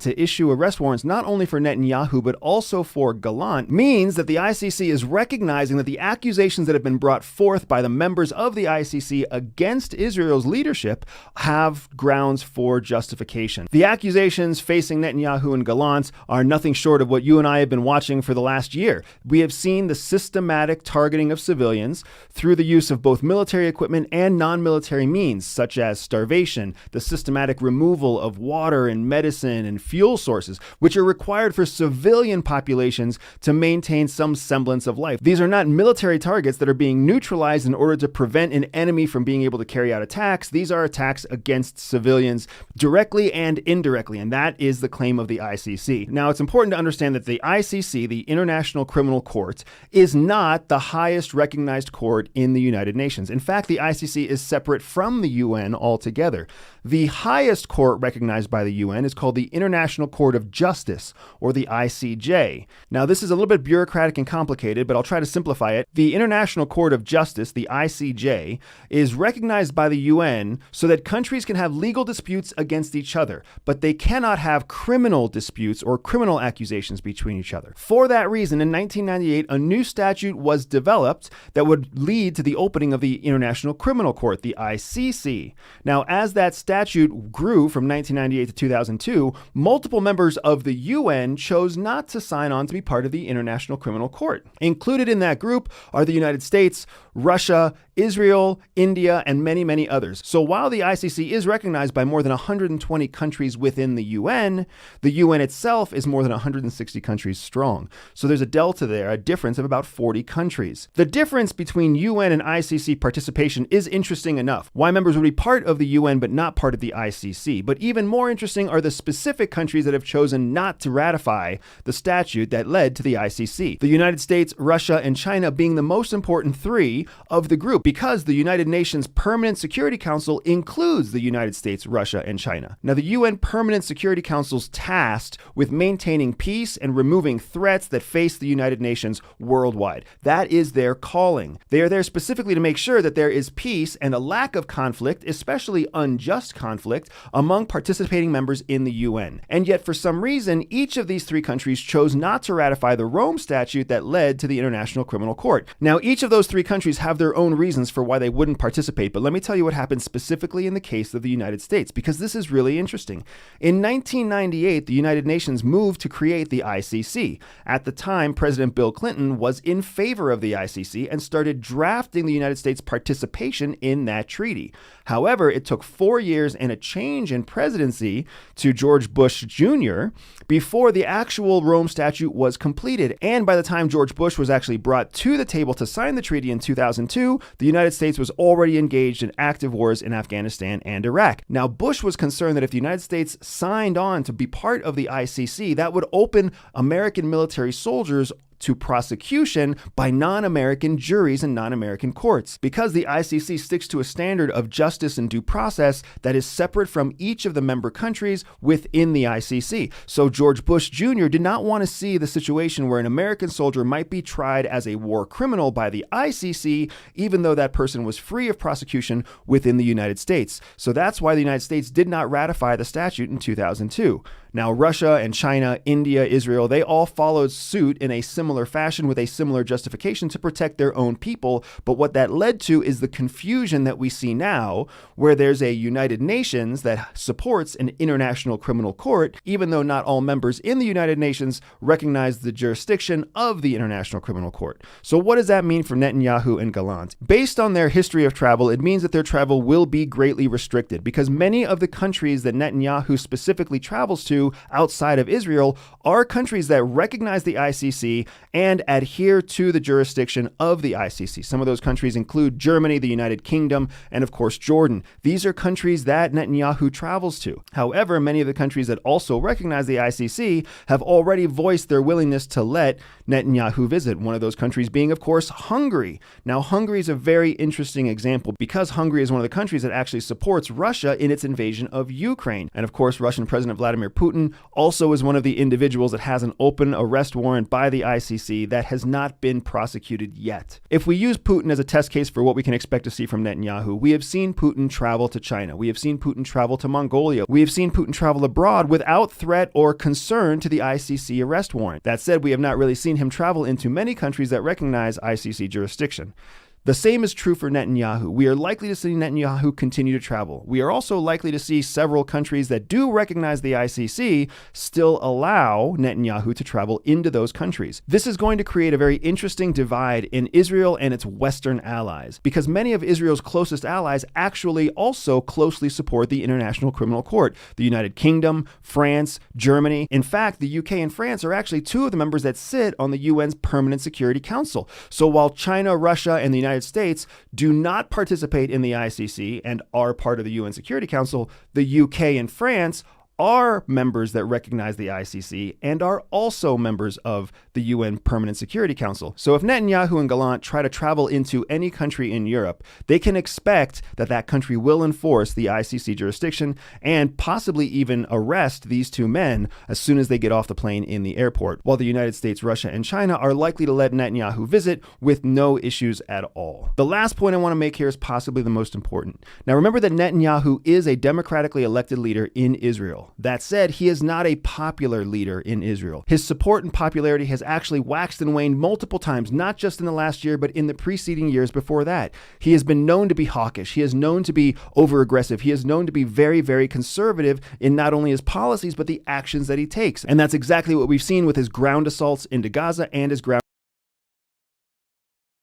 to issue arrest warrants not only for Netanyahu but also for Gallant means that the ICC is recognizing that the accusations that have been brought forth by the members of the ICC against Israel's leadership have grounds for justification. The accusations facing Netanyahu and Gallant are nothing short of what you and I have been watching for the last year. We have seen the systematic targeting of civilians through the use of both military equipment and non-military means, such as starvation, the systematic removal of water and medicine and fuel sources, which are required for civilian populations to maintain some semblance of life. These are not military targets that are being neutralized in order to prevent an enemy from being able to carry out attacks. These are attacks against civilians directly and indirectly, and that is the claim of the ICC. Now, it's important to understand that the ICC, the International Criminal Court, is not the highest recognized court in the United Nations. In fact, the ICC is separate from the UN altogether. The highest court recognized by the UN is called the International Court of Justice, or the ICJ. Now, this is a little bit bureaucratic and complicated, but I'll try to simplify it. The International Court of Justice, the ICJ, is recognized by the UN so that countries can have legal disputes against each other, but they cannot have criminal disputes or criminal accusations between each other. For that reason, in 1998, a new statute was developed that would lead to the opening of the International Criminal Court, the ICC. Now, as that statute grew from 1998 to 2002, multiple members of the UN chose not to sign on to be part of the International Criminal Court. Included in that group are the United States, Russia, Israel, India, and many, many others. So while the ICC is recognized by more than 120 countries within the UN itself is more than 160 countries strong. So there's a delta there, a difference of about 40 countries. The difference between UN and ICC participation is interesting enough. Why members would be part of the UN but not part of the ICC. But even more interesting are the specific countries that have chosen not to ratify the statute that led to the ICC. The United States, Russia, and China being the most important three of the group, because the United Nations Permanent Security Council includes the United States, Russia, and China. Now, the UN Permanent Security Council's tasked with maintaining peace and removing threats that face the United Nations worldwide. That is their calling. They are there specifically to make sure that there is peace and a lack of conflict, especially unjust conflict, among participating members in the UN. And yet, for some reason, each of these three countries chose not to ratify the Rome Statute that led to the International Criminal Court. Now, each of those three countries have their own reasons for why they wouldn't participate, but let me tell you what happened specifically in the case of the United States, because this is really interesting. In 1998, the United Nations moved to create the ICC. At the time, President Bill Clinton was in favor of the ICC and started drafting the United States' participation in that treaty. However, it took 4 years and a change in presidency to George Bush Jr. before the actual Rome Statute was completed. And by the time George Bush was actually brought to the table to sign the treaty in 2002, the United States was already engaged in active wars in Afghanistan and Iraq. Now, Bush was concerned that if the United States signed on to be part of the ICC, that would open American military soldiers to prosecution by non-American juries and non-American courts. Because the ICC sticks to a standard of justice and due process that is separate from each of the member countries within the ICC. So George Bush Jr. did not want to see the situation where an American soldier might be tried as a war criminal by the ICC, even though that person was free of prosecution within the United States. So that's why the United States did not ratify the statute in 2002. Now, Russia and China, India, Israel, they all followed suit in a similar fashion with a similar justification to protect their own people. But what that led to is the confusion that we see now, where there's a United Nations that supports an international criminal court, even though not all members in the United Nations recognize the jurisdiction of the International Criminal Court. So what does that mean for Netanyahu and Gallant? Based on their history of travel, it means that their travel will be greatly restricted, because many of the countries that Netanyahu specifically travels to outside of Israel are countries that recognize the ICC and adhere to the jurisdiction of the ICC. Some of those countries include Germany, the United Kingdom, and of course Jordan. These are countries that Netanyahu travels to. However, many of the countries that also recognize the ICC have already voiced their willingness to let Netanyahu visit. One of those countries being, of course, Hungary. Now, Hungary is a very interesting example because Hungary is one of the countries that actually supports Russia in its invasion of Ukraine. And of course, Russian President Vladimir Putin Putin also is one of the individuals that has an open arrest warrant by the ICC that has not been prosecuted yet. If we use Putin as a test case for what we can expect to see from Netanyahu, we have seen Putin travel to China. We have seen Putin travel to Mongolia. We have seen Putin travel abroad without threat or concern to the ICC arrest warrant. That said, we have not really seen him travel into many countries that recognize ICC jurisdiction. The same is true for Netanyahu. We are likely to see Netanyahu continue to travel. We are also likely to see several countries that do recognize the ICC still allow Netanyahu to travel into those countries. This is going to create a very interesting divide in Israel and its Western allies, because many of Israel's closest allies actually also closely support the International Criminal Court. The United Kingdom, France, Germany. In fact, the UK and France are actually two of the members that sit on the UN's Permanent Security Council. So while China, Russia, and the United States do not participate in the ICC and are part of the UN Security Council, the UK and France are members that recognize the ICC and are also members of the UN Permanent Security Council. So if Netanyahu and Gallant try to travel into any country in Europe, they can expect that that country will enforce the ICC jurisdiction and possibly even arrest these two men as soon as they get off the plane in the airport, while the United States, Russia, and China are likely to let Netanyahu visit with no issues at all. The last point I want to make here is possibly the most important. Now remember that Netanyahu is a democratically elected leader in Israel. That said, he is not a popular leader in Israel. His support and popularity has actually waxed and waned multiple times, not just in the last year, but in the preceding years before that. He has been known to be hawkish. He is known to be over-aggressive. He is known to be very, very conservative in not only his policies, but the actions that he takes. And that's exactly what we've seen with his ground assaults into Gaza and his ground